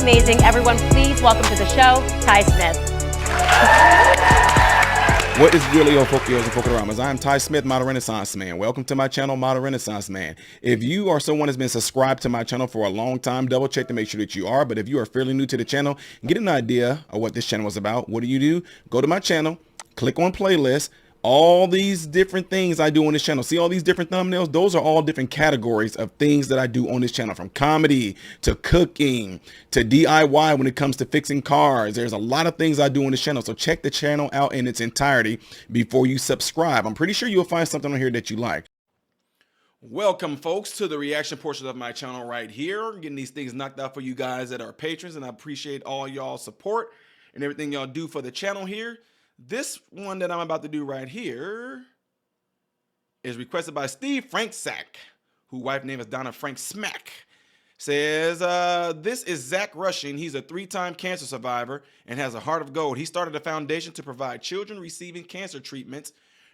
amazing. Everyone, please welcome to the show, Ty Smith. What is really on Folkios and Folkoramas? I'm Ty Smith, Model Renaissance Man. Welcome to my channel, Model Renaissance Man. If you are someone that's been subscribed to my channel for a long time, double check to make sure that you are. But if you are fairly new to the channel, get an idea of what this channel is about. What do? Go to my channel, click on playlist. All these different things I do on this channel. See all these different thumbnails? Those are all different categories of things that I do on this channel, from comedy to cooking to DIY when it comes to fixing cars. There's a lot of things I do on this channel. So check the channel out in its entirety before you subscribe. I'm pretty sure you'll find something on here that you like. Welcome, folks, to the reaction portion of my channel right here. Getting these things knocked out for you guys that are patrons, and I appreciate all y'all support and everything y'all do for the channel here. This one that I'm about to do right here is requested by Steve Frank Sack, whose wife name is Donna Frank Smack. Says, this is Zach Rushing. He's a 3-time cancer survivor and has a heart of gold. He started a foundation to provide children receiving cancer treatments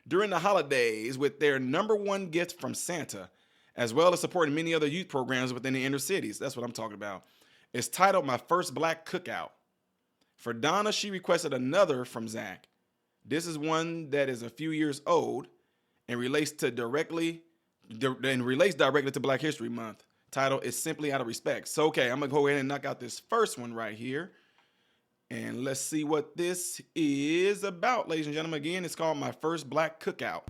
during the holidays with their #1 gift from Santa, as well as supporting many other youth programs within the inner cities. That's what I'm talking about. It's titled My First Black Cookout. For Donna, she requested another from Zach. This is one that is a few years old and relates directly to Black History Month. Title is Simply Out of Respect. So, okay, I'm going to go ahead and knock out this first one right here. And let's see what this is about, ladies and gentlemen. Again, it's called My First Black Cookout.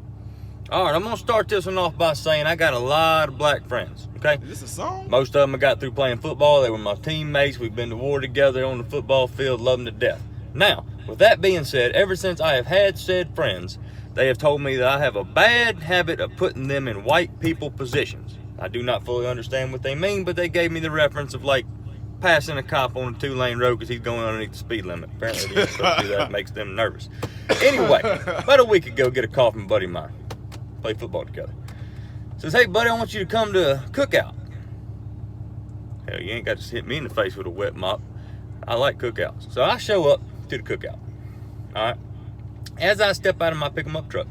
All right, I'm going to start this one off by saying I got a lot of black friends, okay? Is this a song? Most of them I got through playing football. They were my teammates. We've been to war together on the football field, love them to death. Now, with that being said, ever since I have had said friends, they have told me that I have a bad habit of putting them in white people positions. I do not fully understand what they mean, but they gave me the reference of, like, passing a cop on a 2-lane road because he's going underneath the speed limit. Apparently, they're supposed to do that. It makes them nervous. Anyway, about a week ago, get a call from a buddy of mine. Play football together. Says, hey, buddy, I want you to come to a cookout. Hell, you ain't got to hit me in the face with a wet mop. I like cookouts. So I show up to the cookout. All right. As I step out of my pick-em-up truck,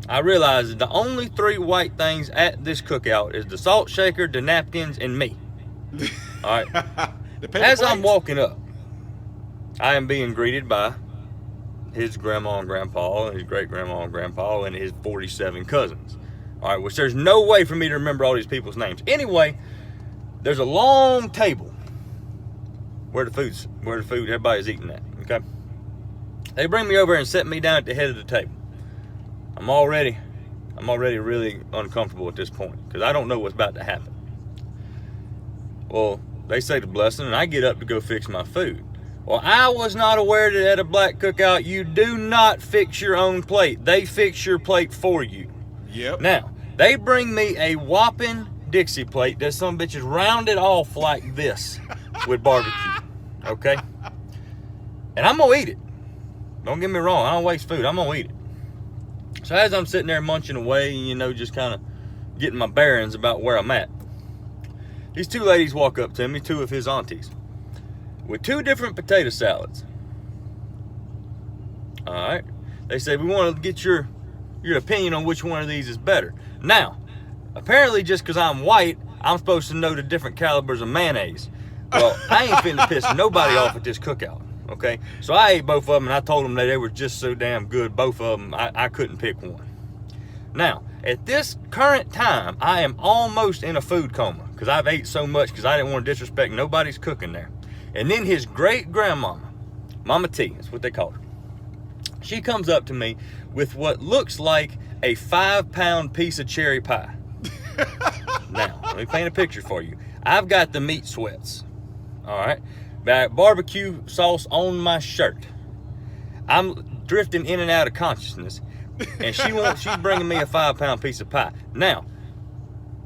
I realize that the only 3 white things at this cookout is the salt shaker, the napkins, and me. All right. As I'm walking up, I am being greeted by his grandma and grandpa, and his great-grandma and grandpa, and his 47 cousins. All right, which there's no way for me to remember all these people's names. Anyway, there's a long table where the food everybody's eating at, okay? They bring me over and set me down at the head of the table. I'm already really uncomfortable at this point because I don't know what's about to happen. Well, they say the blessing, and I get up to go fix my food. Well, I was not aware that at a black cookout, you do not fix your own plate. They fix your plate for you. Yep. Now, they bring me a whopping Dixie plate that some bitch is rounded off like this with barbecue, okay? And I'm gonna eat it. Don't get me wrong, I don't waste food, I'm gonna eat it. So as I'm sitting there munching away, you know, just kind of getting my bearings about where I'm at, these 2 ladies walk up to me, 2 of his aunties, with 2 different potato salads. All right. They say, we want to get your opinion on which one of these is better. Now, apparently just because I'm white, I'm supposed to know the different calibers of mayonnaise. Well, I ain't finna piss nobody off at this cookout, okay? So I ate both of them, and I told them that they were just so damn good, both of them, I couldn't pick one. Now, at this current time, I am almost in a food coma because I've ate so much because I didn't want to disrespect nobody's cooking there. And then his great-grandmama, Mama T, that's what they call her, she comes up to me with what looks like a 5-pound piece of cherry pie. Now, let me paint a picture for you. I've got the meat sweats, all right? Got barbecue sauce on my shirt. I'm drifting in and out of consciousness, and she's bringing me a 5-pound piece of pie. Now,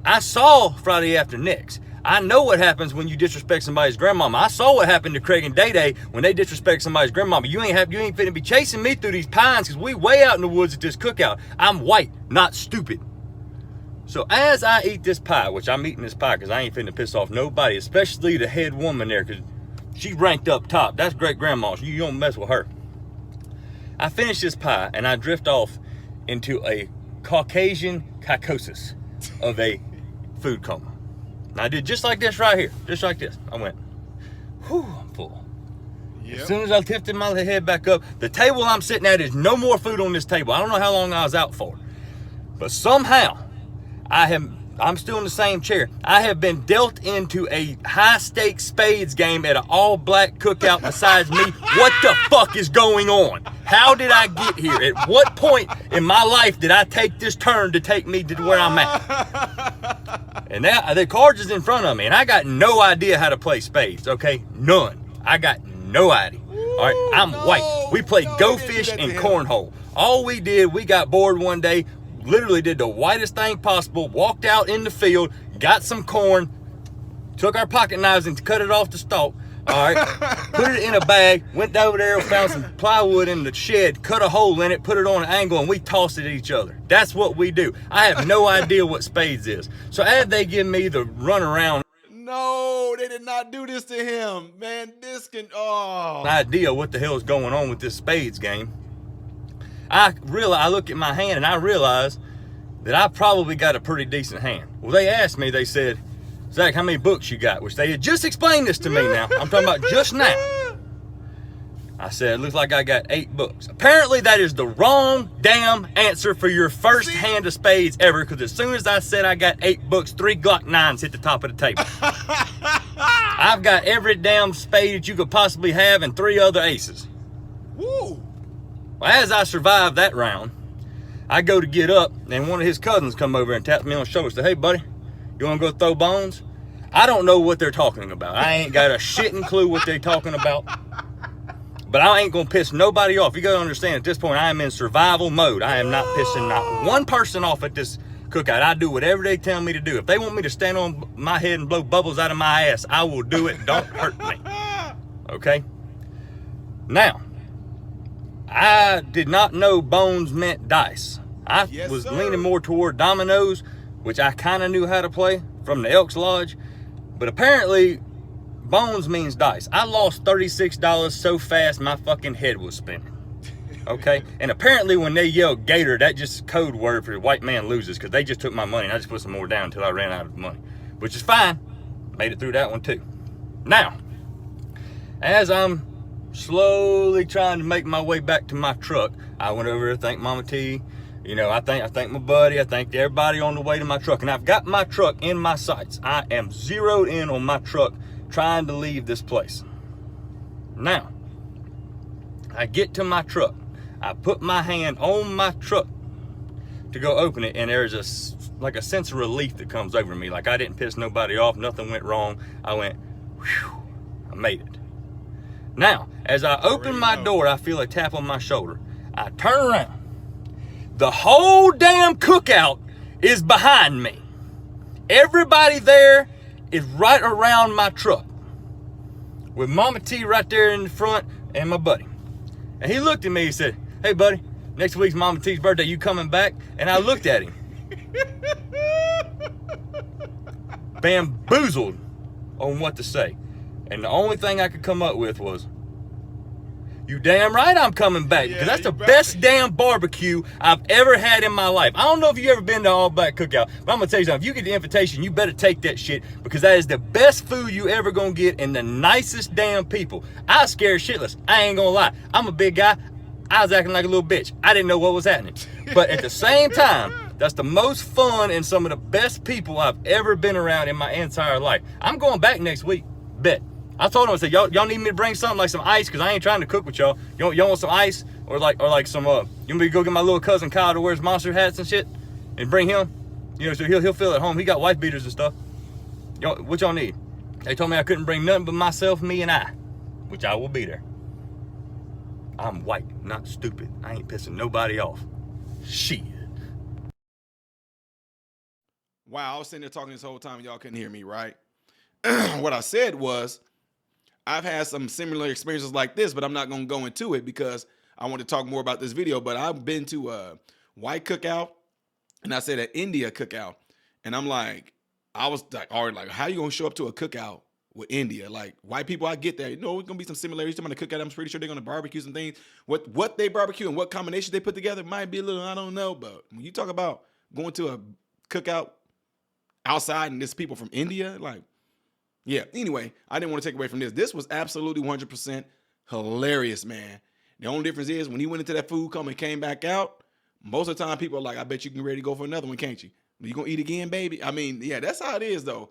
I saw Friday After Next. I know what happens when you disrespect somebody's grandmama. I saw what happened to Craig and Day Day when they disrespect somebody's grandmama. You ain't finna be chasing me through these pines because we way out in the woods at this cookout. I'm white, not stupid. So as I eat this pie, which I'm eating this pie because I ain't finna piss off nobody, especially the head woman there, because she ranked up top. That's great grandma. So you don't mess with her. I finish this pie and I drift off into a Caucasian psychosis of a food coma. And I did just like this right here, just like this. I went, Whew, I'm full. Yep. As soon as I lifted my head back up, the table I'm sitting at is no more food on this table. I don't know how long I was out for. But somehow, I'm still in the same chair. I have been dealt into a high-stakes spades game at an all-black cookout besides me. What the fuck is going on? How did I get here? At what point in my life did I take this turn to take me to where I'm at? And now the cards is in front of me, and I got no idea how to play spades, okay? None. I got no idea. All right, I'm white. We played Go Fish and cornhole. All we did, we got bored one day, literally did the whitest thing possible, walked out in the field, got some corn, took our pocket knives and cut it off the stalk, all right, put it in a bag, went over there, found some plywood in the shed, cut a hole in it, put it on an angle, and we tossed it at each other. That's what we do. I have no idea what spades is. So as they give me the run around, No, they did not do this to him. Man, this can, idea what the hell is going on with this spades game, I look at my hand and I realize that I probably got a pretty decent hand. Well, they asked me, they said, Zach, how many books you got? Which they had just explained this to me now. I'm talking about just now. I said, it looks like I got 8 books. Apparently that is the wrong damn answer for your first hand of spades ever, because as soon as I said I got 8 books, 3 Glock 9s hit the top of the table. I've got every damn spade that you could possibly have and 3 other aces. Woo. Well, as I survived that round, I go to get up, and one of his cousins come over and taps me on the shoulder and said, hey, buddy, you want to go throw bones? I don't know what they're talking about. I ain't got a shitting clue what they're talking about. But I ain't going to piss nobody off. You got to understand, at this point, I am in survival mode. I am not pissing not one person off at this cookout. I do whatever they tell me to do. If they want me to stand on my head and blow bubbles out of my ass, I will do it. Don't hurt me. Okay? Now, I did not know bones meant dice. I was leaning more toward dominoes, which I kind of knew how to play from the Elks Lodge. But apparently, bones means dice. I lost $36 so fast my fucking head was spinning. Okay? And apparently when they yell gator, that just code word for the white man loses, because they just took my money and I just put some more down until I ran out of money. Which is fine. Made it through that one too. Now, as I'm slowly trying to make my way back to my truck, I went over to thank Mama T. You know, I thank my buddy, I thanked everybody on the way to my truck, and I've got my truck in my sights. I am zeroed in on my truck, trying to leave this place. Now, I get to my truck. I put my hand on my truck to go open it, and there's a sense of relief that comes over me. Like I didn't piss nobody off, nothing went wrong. I went, whew, I made it. Now, as I open my door, I feel a tap on my shoulder. I turn around. The whole damn cookout is behind me. Everybody there is right around my truck, with Mama T right there in the front and my buddy. And he looked at me, he said, hey buddy, next week's Mama T's birthday, you coming back? And I looked at him, bamboozled on what to say. And the only thing I could come up with was, you damn right I'm coming back, because that's the best damn barbecue I've ever had in my life. I don't know if you've ever been to All Black Cookout, but I'm going to tell you something. If you get the invitation, you better take that shit, because that is the best food you ever going to get and the nicest damn people. I was scared shitless. I ain't going to lie. I'm a big guy. I was acting like a little bitch. I didn't know what was happening. But at the same time, that's the most fun and some of the best people I've ever been around in my entire life. I'm going back next week. Bet. I told him, I said, y'all need me to bring something like some ice, because I ain't trying to cook with y'all. Y'all want some ice? Or like some, you want me to go get my little cousin Kyle that wears monster hats and shit? And bring him? You know, so he'll feel at home. He got wife beaters and stuff. What y'all need? They told me I couldn't bring nothing but myself, me, and I. Which I will be there. I'm white, not stupid. I ain't pissing nobody off. Shit. Wow, I was sitting there talking this whole time, y'all couldn't hear me, right? What I said was, I've had some similar experiences like this, but I'm not going to go into it because I want to talk more about this video. But I've been to a white cookout, and I said an India cookout. And I'm like, I was like, all right, like, how you going to show up to a cookout with India? Like, white people, I get that. You know, it's going to be some similarities to the cookout. I'm pretty sure they're going to barbecue some things. What they barbecue and what combinations they put together might be a little, I don't know. But when you talk about going to a cookout outside and there's people from India, like, Yeah. Anyway, I didn't want to take away from this. This was absolutely 100% hilarious, man. The only difference is when he went into that food coma and came back out, most of the time people are like, I bet you can ready to go for another one, can't you? You gonna eat again, baby? I mean, yeah, that's how it is, though.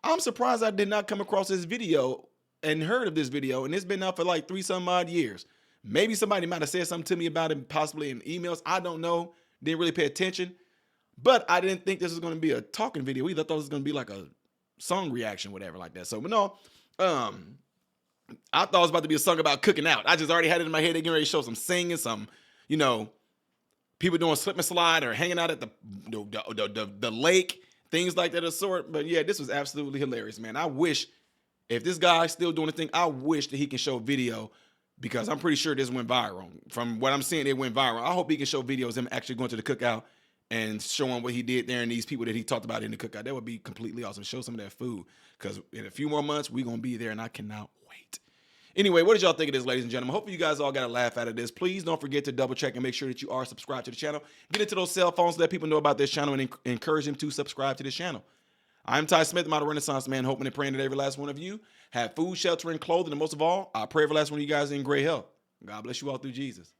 I'm surprised I did not come across this video and heard of this video, and it's been out for like 3-some odd years. Maybe somebody might have said something to me about it, possibly in emails. I don't know. Didn't really pay attention. But I didn't think this was going to be a talking video either. I thought it was going to be like a song reaction, whatever, like that. So, but no, I thought it was about to be a song about cooking out. I just already had it in my head. They getting ready to show some singing, some, you know, people doing slip and slide or hanging out at the lake, things like that of sort. But yeah, this was absolutely hilarious, man. I wish, if this guy's still doing the thing, I wish that he can show video, because I'm pretty sure this went viral. From what I'm seeing, it went viral. I hope he can show videos of him actually going to the cookout and showing what he did there and these people that he talked about in the cookout. That would be completely awesome. Show some of that food, because in a few more months, we're going to be there, and I cannot wait. Anyway, what did y'all think of this, ladies and gentlemen? Hopefully you guys all got a laugh out of this. Please don't forget to double check and make sure that you are subscribed to the channel. Get into those cell phones, let people know about this channel, and encourage them to subscribe to this channel. I'm Ty Smith, model Renaissance man, hoping and praying that every last one of you have food, shelter, and clothing. And most of all, I pray every last one of you guys in great health. God bless you all through Jesus.